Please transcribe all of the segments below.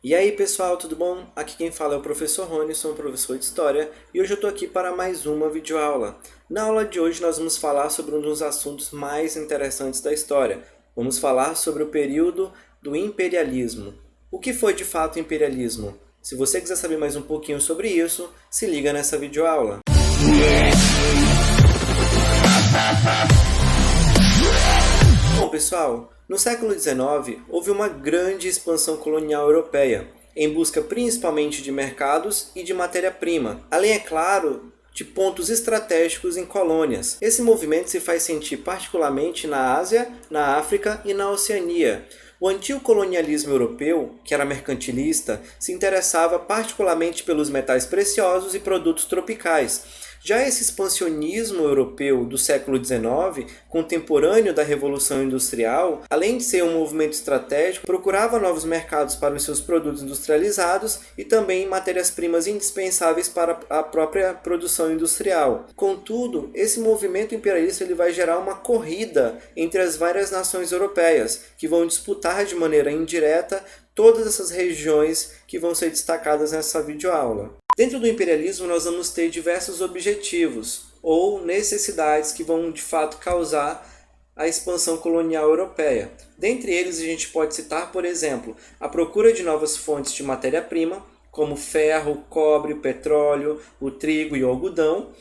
E aí pessoal, tudo bom? Aqui quem fala é o professor Rony, sou um professor de História e hoje eu estou aqui para mais uma videoaula. Na aula de hoje nós vamos falar sobre um dos assuntos mais interessantes da história. Vamos falar sobre o período do imperialismo. O que foi de fato o imperialismo? Se você quiser saber mais um pouquinho sobre isso, se liga nessa videoaula. Bom pessoal, no século XIX houve uma grande expansão colonial europeia, em busca principalmente de mercados e de matéria-prima, além, é claro, de pontos estratégicos em colônias. Esse movimento se faz sentir particularmente na Ásia, na África e na Oceania. O antigo colonialismo europeu, que era mercantilista, se interessava particularmente pelos metais preciosos e produtos tropicais. Já esse expansionismo europeu do século XIX, contemporâneo da Revolução Industrial, além de ser um movimento estratégico, procurava novos mercados para os seus produtos industrializados e também matérias-primas indispensáveis para a própria produção industrial. Contudo, esse movimento imperialista ele vai gerar uma corrida entre as várias nações europeias, que vão disputar de maneira indireta todas essas regiões que vão ser destacadas nessa videoaula. Dentro do imperialismo, nós vamos ter diversos objetivos ou necessidades que vão de fato causar a expansão colonial europeia. Dentre eles, a gente pode citar, por exemplo, a procura de novas fontes de matéria-prima, como ferro, cobre, petróleo, o trigo e o algodão,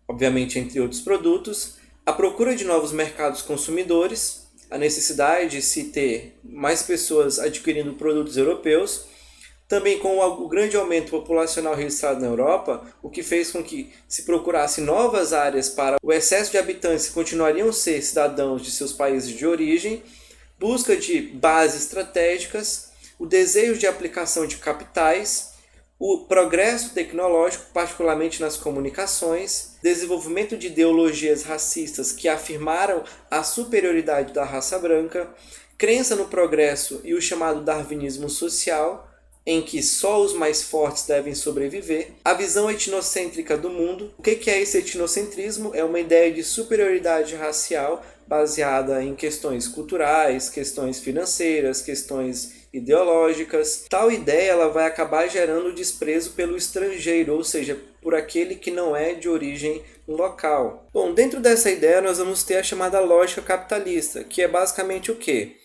obviamente entre outros produtos, a procura de novos mercados consumidores, a necessidade de se ter mais pessoas adquirindo produtos europeus, também com o grande aumento populacional registrado na Europa, o que fez com que se procurasse novas áreas para o excesso de habitantes que continuariam a ser cidadãos de seus países de origem, busca de bases estratégicas, o desejo de aplicação de capitais, o progresso tecnológico, particularmente nas comunicações, desenvolvimento de ideologias racistas que afirmaram a superioridade da raça branca, crença no progresso e o chamado darwinismo social, em que só os mais fortes devem sobreviver, a visão etnocêntrica do mundo. O que é esse etnocentrismo? É uma ideia de superioridade racial baseada em questões culturais, questões financeiras, questões ideológicas. Tal ideia ela vai acabar gerando desprezo pelo estrangeiro, ou seja, por aquele que não é de origem local. Bom, dentro dessa ideia nós vamos ter a chamada lógica capitalista, que é basicamente o quê?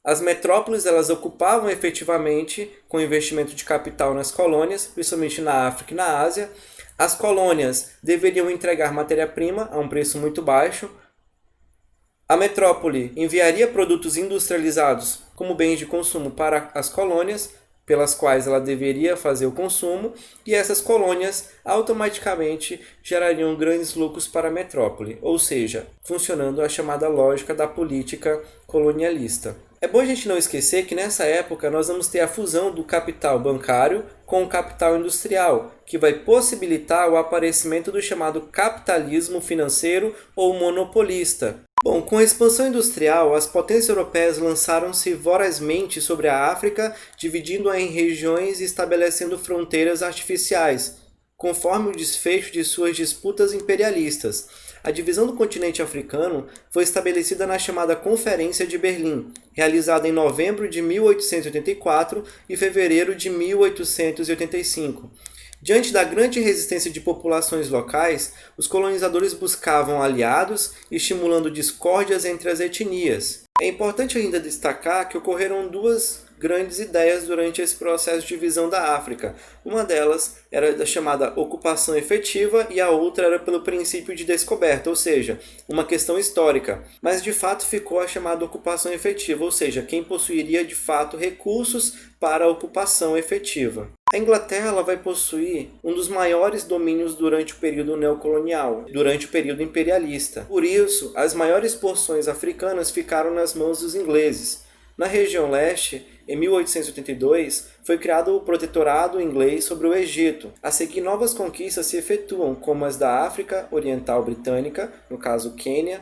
As metrópoles elas ocupavam efetivamente com investimento de capital nas colônias, principalmente na África e na Ásia. As colônias deveriam entregar matéria-prima a um preço muito baixo. A metrópole enviaria produtos industrializados como bens de consumo para as colônias, pelas quais ela deveria fazer o consumo, e essas colônias automaticamente gerariam grandes lucros para a metrópole, ou seja, funcionando a chamada lógica da política colonialista. É bom a gente não esquecer que nessa época nós vamos ter a fusão do capital bancário com o capital industrial, que vai possibilitar o aparecimento do chamado capitalismo financeiro ou monopolista. Bom, com a expansão industrial, as potências europeias lançaram-se vorazmente sobre a África, dividindo-a em regiões e estabelecendo fronteiras artificiais, conforme o desfecho de suas disputas imperialistas. A divisão do continente africano foi estabelecida na chamada Conferência de Berlim, realizada em novembro de 1884 e fevereiro de 1885. Diante da grande resistência de populações locais, os colonizadores buscavam aliados, estimulando discórdias entre as etnias. É importante ainda destacar que ocorreram duas grandes ideias durante esse processo de divisão da África. Uma delas era da chamada ocupação efetiva e a outra era pelo princípio de descoberta, ou seja, uma questão histórica. Mas de fato ficou a chamada ocupação efetiva, ou seja, quem possuiria de fato recursos para a ocupação efetiva. A Inglaterra ela vai possuir um dos maiores domínios durante o período neocolonial, durante o período imperialista. Por isso, as maiores porções africanas ficaram nas mãos dos ingleses. Na região leste, em 1882, foi criado o Protetorado Inglês sobre o Egito. A seguir, novas conquistas se efetuam, como as da África Oriental Britânica, no caso Quênia,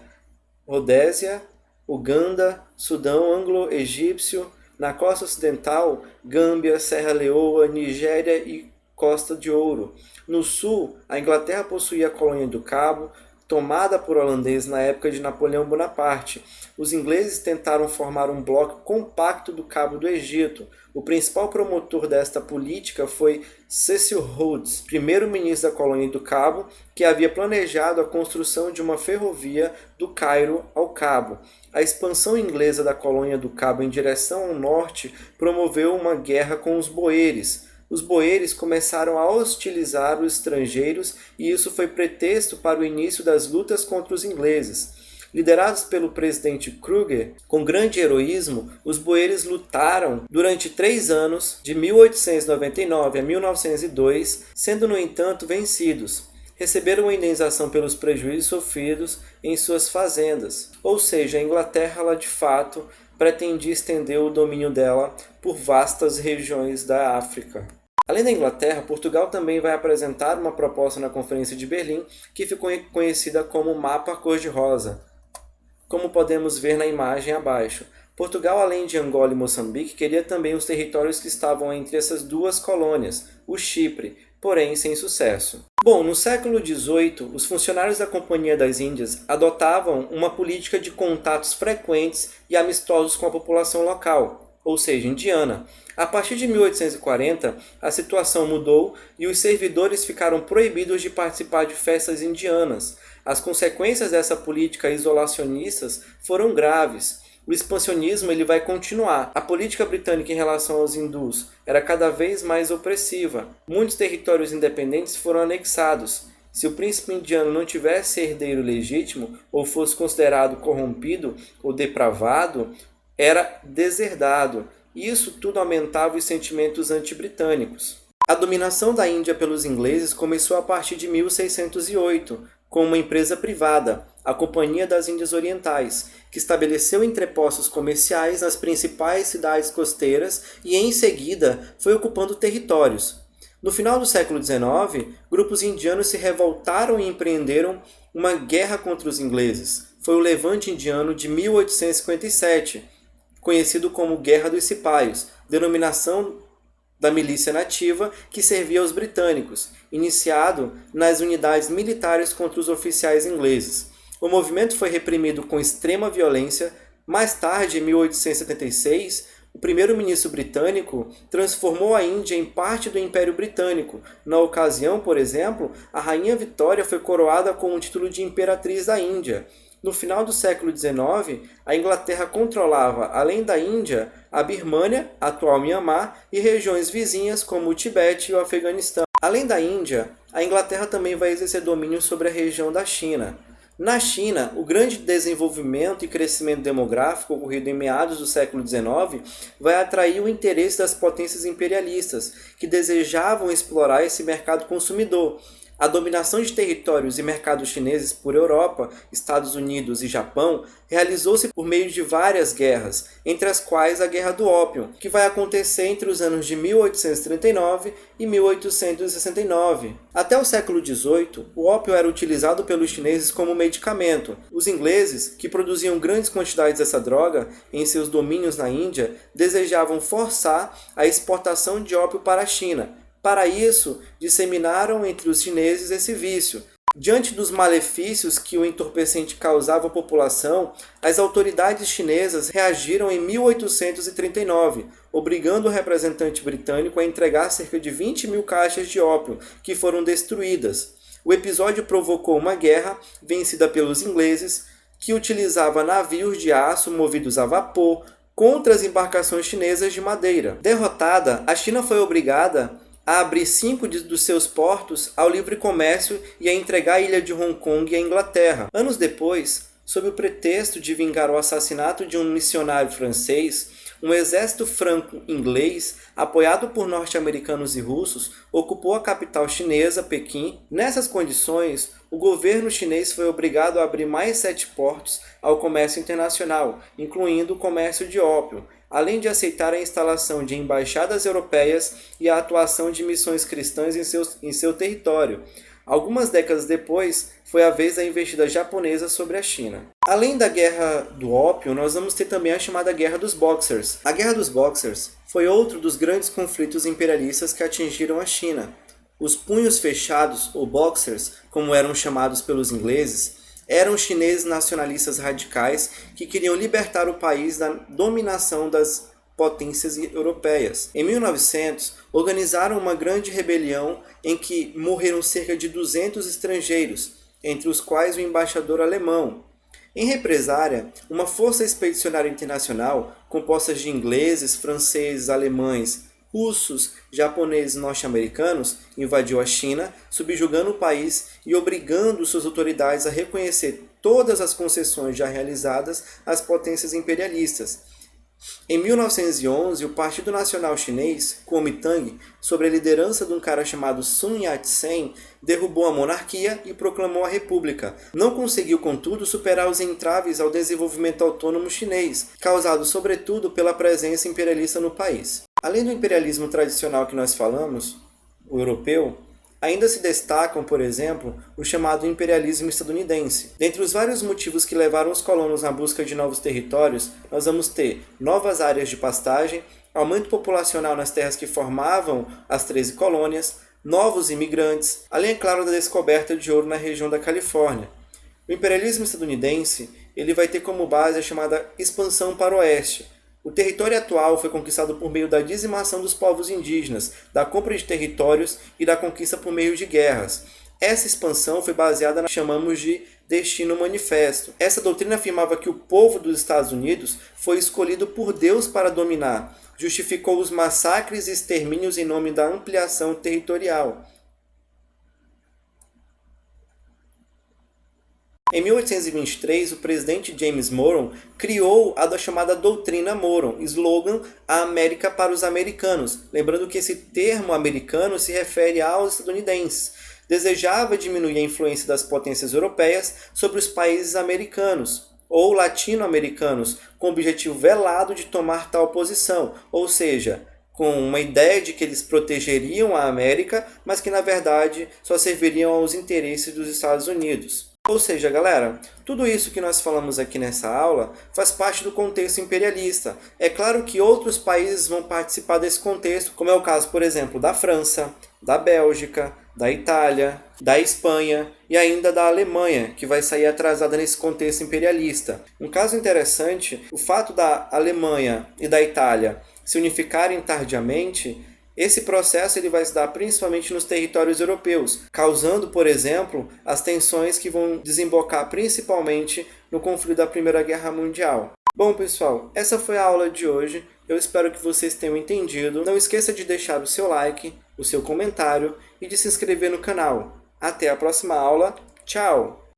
Rodésia, Uganda, Sudão Anglo-Egípcio, na costa ocidental, Gâmbia, Serra Leoa, Nigéria e Costa de Ouro. No sul, a Inglaterra possuía a colônia do Cabo, tomada por holandeses na época de Napoleão Bonaparte. Os ingleses tentaram formar um bloco compacto do Cabo do Egito. O principal promotor desta política foi Cecil Rhodes, primeiro-ministro da colônia do Cabo, que havia planejado a construção de uma ferrovia do Cairo ao Cabo. A expansão inglesa da colônia do Cabo em direção ao norte promoveu uma guerra com os boeres. Os boeres começaram a hostilizar os estrangeiros e isso foi pretexto para o início das lutas contra os ingleses. Liderados pelo presidente Kruger, com grande heroísmo, os boeres lutaram durante 3 anos, de 1899 a 1902, sendo, no entanto, vencidos. Receberam uma indenização pelos prejuízos sofridos em suas fazendas, ou seja, a Inglaterra, ela, de fato, pretendia estender o domínio dela por vastas regiões da África. Além da Inglaterra, Portugal também vai apresentar uma proposta na Conferência de Berlim, que ficou conhecida como Mapa Cor-de-Rosa, como podemos ver na imagem abaixo. Portugal, além de Angola e Moçambique, queria também os territórios que estavam entre essas duas colônias, o Chipre, porém sem sucesso. Bom, no século XVIII, os funcionários da Companhia das Índias adotavam uma política de contatos frequentes e amistosos com a população local, ou seja, indiana. A partir de 1840, a situação mudou e os servidores ficaram proibidos de participar de festas indianas. As consequências dessa política isolacionista foram graves. O expansionismo ele vai continuar. A política britânica em relação aos hindus era cada vez mais opressiva. Muitos territórios independentes foram anexados. Se o príncipe indiano não tivesse herdeiro legítimo ou fosse considerado corrompido ou depravado, era deserdado. Isso tudo aumentava os sentimentos anti-britânicos. A dominação da Índia pelos ingleses começou a partir de 1608, com uma empresa privada, a Companhia das Índias Orientais, que estabeleceu entrepostos comerciais nas principais cidades costeiras e, em seguida, foi ocupando territórios. No final do século XIX, grupos indianos se revoltaram e empreenderam uma guerra contra os ingleses. Foi o Levante Indiano de 1857, conhecido como Guerra dos Cipaios, denominação da milícia nativa que servia aos britânicos, iniciado nas unidades militares contra os oficiais ingleses. O movimento foi reprimido com extrema violência. Mais tarde, em 1876, o primeiro-ministro britânico transformou a Índia em parte do Império Britânico. Na ocasião, por exemplo, a Rainha Vitória foi coroada com o título de Imperatriz da Índia. No final do século XIX, a Inglaterra controlava, além da Índia, a Birmânia, atual Myanmar, e regiões vizinhas como o Tibete e o Afeganistão. Além da Índia, a Inglaterra também vai exercer domínio sobre a região da China. Na China, o grande desenvolvimento e crescimento demográfico ocorrido em meados do século XIX vai atrair o interesse das potências imperialistas, que desejavam explorar esse mercado consumidor. A dominação de territórios e mercados chineses por Europa, Estados Unidos e Japão realizou-se por meio de várias guerras, entre as quais a Guerra do Ópio, que vai acontecer entre os anos de 1839 e 1869. Até o século XVIII, o ópio era utilizado pelos chineses como medicamento. Os ingleses, que produziam grandes quantidades dessa droga em seus domínios na Índia, desejavam forçar a exportação de ópio para a China. Para isso, disseminaram entre os chineses esse vício. Diante dos malefícios que o entorpecente causava à população, as autoridades chinesas reagiram em 1839, obrigando o representante britânico a entregar cerca de 20.000 caixas de ópio, que foram destruídas. O episódio provocou uma guerra vencida pelos ingleses, que utilizava navios de aço movidos a vapor contra as embarcações chinesas de madeira. Derrotada, a China foi obrigada a abrir 5 dos seus portos ao livre comércio e a entregar a ilha de Hong Kong à Inglaterra. Anos depois, sob o pretexto de vingar o assassinato de um missionário francês, um exército franco-inglês, apoiado por norte-americanos e russos, ocupou a capital chinesa, Pequim. Nessas condições, o governo chinês foi obrigado a abrir mais 7 portos ao comércio internacional, incluindo o comércio de ópio, além de aceitar a instalação de embaixadas europeias e a atuação de missões cristãs em seu território. Algumas décadas depois, foi a vez da investida japonesa sobre a China. Além da Guerra do Ópio, nós vamos ter também a chamada Guerra dos Boxers. A Guerra dos Boxers foi outro dos grandes conflitos imperialistas que atingiram a China. Os punhos fechados, ou Boxers, como eram chamados pelos ingleses, eram chineses nacionalistas radicais que queriam libertar o país da dominação das potências europeias. Em 1900, organizaram uma grande rebelião em que morreram cerca de 200 estrangeiros, entre os quais o embaixador alemão. Em represária, uma força expedicionária internacional, composta de ingleses, franceses, alemães, russos, japoneses e norte-americanos, invadiu a China, subjugando o país e obrigando suas autoridades a reconhecer todas as concessões já realizadas às potências imperialistas. Em 1911, o Partido Nacional Chinês, Kuomintang, sob a liderança de um cara chamado Sun Yat-sen, derrubou a monarquia e proclamou a república. Não conseguiu, contudo, superar os entraves ao desenvolvimento autônomo chinês, causado sobretudo pela presença imperialista no país. Além do imperialismo tradicional que nós falamos, o europeu, ainda se destacam, por exemplo, o chamado imperialismo estadunidense. Dentre os vários motivos que levaram os colonos na busca de novos territórios, nós vamos ter novas áreas de pastagem, aumento populacional nas terras que formavam as 13 colônias, novos imigrantes, além, é claro, da descoberta de ouro na região da Califórnia. O imperialismo estadunidense ele vai ter como base a chamada expansão para o oeste. O território atual foi conquistado por meio da dizimação dos povos indígenas, da compra de territórios e da conquista por meio de guerras. Essa expansão foi baseada na que chamamos de Destino Manifesto. Essa doutrina afirmava que o povo dos Estados Unidos foi escolhido por Deus para dominar, justificou os massacres e extermínios em nome da ampliação territorial. Em 1823, o presidente James Monroe criou a chamada Doutrina Monroe, slogan "A América para os americanos", lembrando que esse termo americano se refere aos estadunidenses. Desejava diminuir a influência das potências europeias sobre os países americanos, ou latino-americanos, com o objetivo velado de tomar tal posição, ou seja, com uma ideia de que eles protegeriam a América, mas que na verdade só serviriam aos interesses dos Estados Unidos. Ou seja, galera, tudo isso que nós falamos aqui nessa aula faz parte do contexto imperialista. É claro que outros países vão participar desse contexto, como é o caso, por exemplo, da França, da Bélgica, da Itália, da Espanha e ainda da Alemanha, que vai sair atrasada nesse contexto imperialista. Um caso interessante, o fato da Alemanha e da Itália se unificarem tardiamente, esse processo ele vai se dar principalmente nos territórios europeus, causando, por exemplo, as tensões que vão desembocar principalmente no conflito da Primeira Guerra Mundial. Bom, pessoal, essa foi a aula de hoje. Eu espero que vocês tenham entendido. Não esqueça de deixar o seu like, o seu comentário e de se inscrever no canal. Até a próxima aula. Tchau!